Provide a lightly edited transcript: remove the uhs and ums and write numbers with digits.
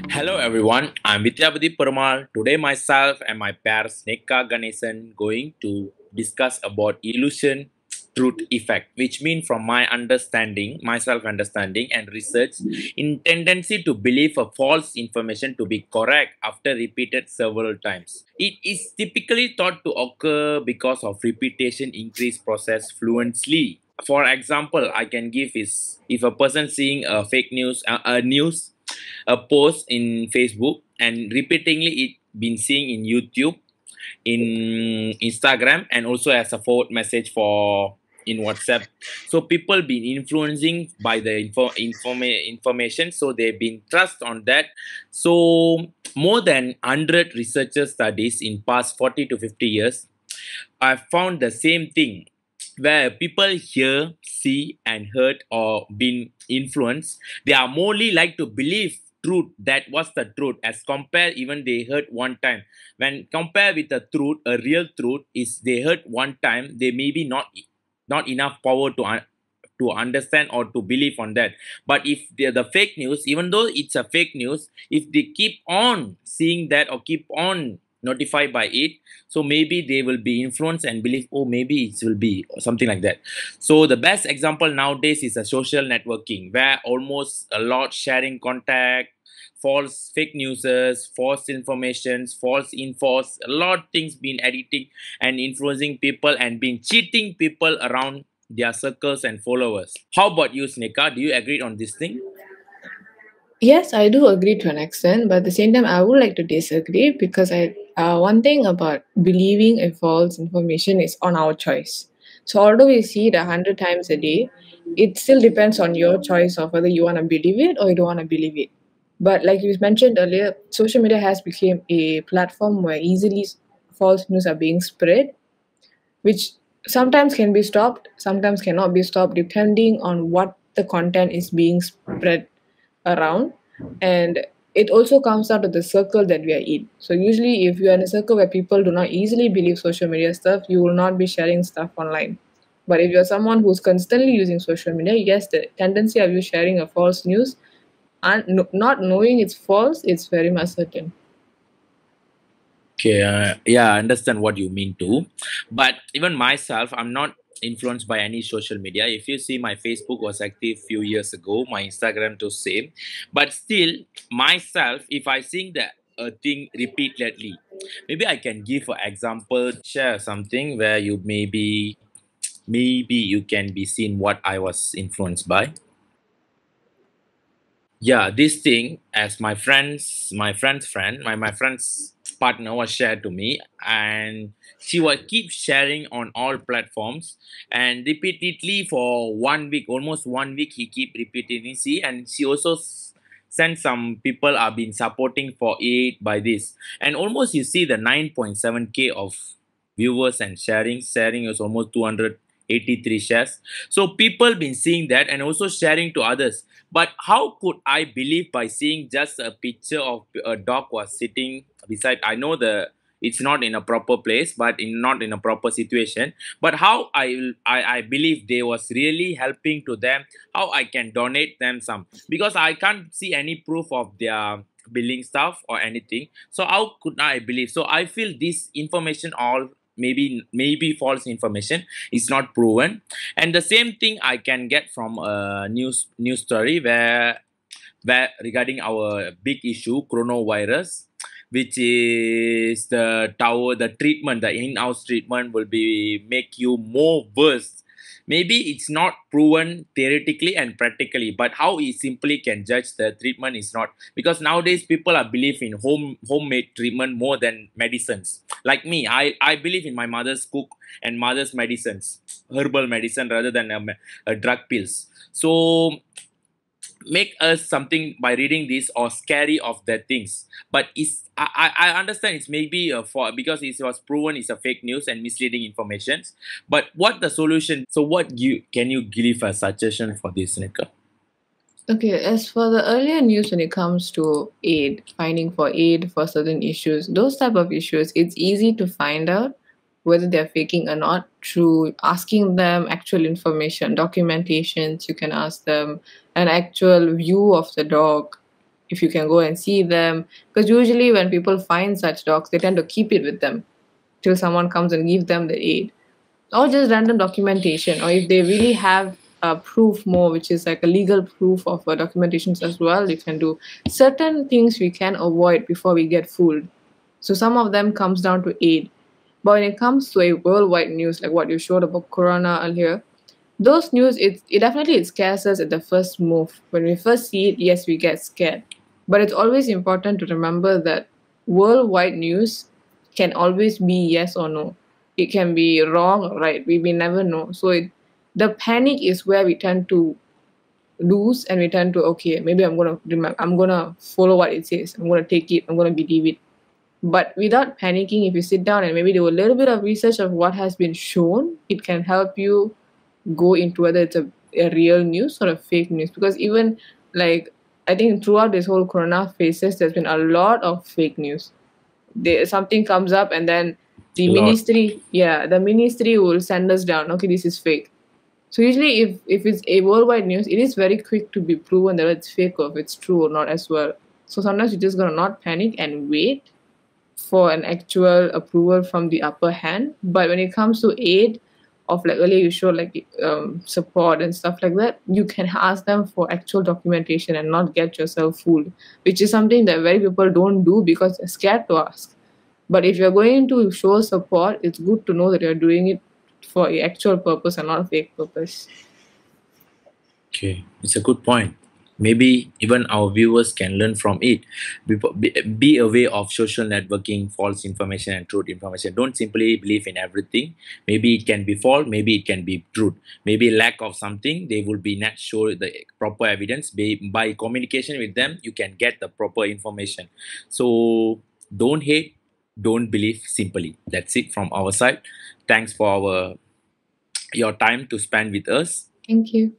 Hello everyone, I'm Vithiyapathy. Today myself and my pair Snekha Ganesan going to discuss about illusion truth effect, which means from my understanding, my self-understanding and research, in tendency to believe a false information to be correct after repeated several times. It is typically thought to occur because of repetition increase process fluently. For example, I can give is if a person seeing a fake news, a post in Facebook and repeatedly it been seeing in YouTube, in Instagram, and also as a forward message for in WhatsApp. So people been influencing by the information, so they've been trust on that. So more than 100 researcher studies in past 40 to 50 years, I found the same thing where people hear, see, and heard or been influenced. They are morely like to believe truth that was the truth as compared even they heard one time. When compared with the truth, a real truth is they heard one time, they may be not enough power to understand or to believe on that. But if the fake news, even though it's a fake news, if they keep on seeing that or keep on notified by it, so maybe they will be influenced and believe, oh, maybe it will be or something like that. So the best example nowadays is a social networking where almost a lot sharing contact, false fake newses, false informations, false infos, a lot things been editing and influencing people and been cheating people around their circles and followers. How about you, Sneka? Do you agree on this thing? Yes, I do agree to an extent, but at the same time, I would like to disagree because one thing about believing a false information is on our choice. So although we see it 100 times a day, it still depends on your choice of whether you want to believe it or you don't want to believe it. But like you mentioned earlier, social media has become a platform where easily false news are being spread, which sometimes can be stopped, sometimes cannot be stopped, depending on what the content is being spread around. And it also comes down to the circle that we are in. So usually if you are in a circle where people do not easily believe social media stuff, you will not be sharing stuff online. But if you're someone who's constantly using social media, yes, the tendency of you sharing a false news and not knowing it's false, it's very much certain. Okay, yeah, I understand what you mean too. But even myself, I'm not influenced by any social media. If you see, my Facebook was active few years ago, my Instagram too same. But still, myself, if I sing that a thing repeatedly, maybe I can give an example, share something where you maybe you can be seen what I was influenced by. Yeah, this thing as my friend's friend, my friend's partner was shared to me, and she will keep sharing on all platforms and repeatedly for 1 week, almost 1 week he keep repeatedly see, and she also sent some people are been supporting for it by this, and almost you see the 9.7K of viewers and sharing is almost 283 shares. So people been seeing that and also sharing to others. But how could I believe by seeing just a picture of a dog was sitting beside? I know the it's not in a proper place, but not in a proper situation. But how I believe they was really helping to them. How I can donate them some, because I can't see any proof of their billing stuff or anything. So how could I believe? So I feel this information all maybe false information is not proven. And the same thing I can get from a news story where regarding our big issue coronavirus, which is the treatment, the in-house treatment will be make you more worse. Maybe it's not proven theoretically and practically, but how we simply can judge the treatment is not, because nowadays people are believe in homemade treatment more than medicines. Like me, I believe in my mother's cook and mother's medicines, herbal medicine rather than drug pills. So make us something by reading this or scary of the things, but it's I understand it's maybe for because it was proven it's a fake news and misleading information. But what the solution, so what you can you give a suggestion for this, Nika? Okay, as for the earlier news when it comes to aid, finding for aid for certain issues, those type of issues, it's easy to find out whether they're faking or not through asking them actual information, documentations. You can ask them an actual view of the dog if you can go and see them. Because usually when people find such dogs, they tend to keep it with them till someone comes and gives them the aid, or just random documentation, or if they really have a proof more, which is like a legal proof of documentations as well. You can do certain things we can avoid before we get fooled. So some of them comes down to aid. But when it comes to a worldwide news, like what you showed about Corona earlier, those news, it definitely it scares us at the first move. When we first see it, yes, we get scared. But it's always important to remember that worldwide news can always be yes or no. It can be wrong or right. We never know. So the panic is where we tend to lose, and we tend to, okay, maybe I'm gonna follow what it says. I'm gonna take it. I'm gonna believe it. But without panicking, if you sit down and maybe do a little bit of research of what has been shown, it can help you go into whether it's a real news or a fake news. Because even like I think throughout this whole corona phases, there's been a lot of fake news. Something comes up and then A lot. the ministry will send us down. Okay, this is fake. So usually if it's a worldwide news, it is very quick to be proven that it's fake or if it's true or not as well. So sometimes you're just gonna not panic and wait for an actual approval from the upper hand. But when it comes to aid, of like earlier you showed like support and stuff like that, you can ask them for actual documentation and not get yourself fooled, which is something that very people don't do because they're scared to ask. But if you're going to show support, it's good to know that you're doing it for an actual purpose and not a fake purpose. Okay, it's a good point. Maybe even our viewers can learn from it. Be aware of social networking, false information, and truth information. Don't simply believe in everything. Maybe it can be false, maybe it can be truth. Maybe lack of something, they will be not show the proper evidence. By communication with them, you can get the proper information. So don't hate, don't believe simply. That's it from our side. Thanks for your time to spend with us. Thank you.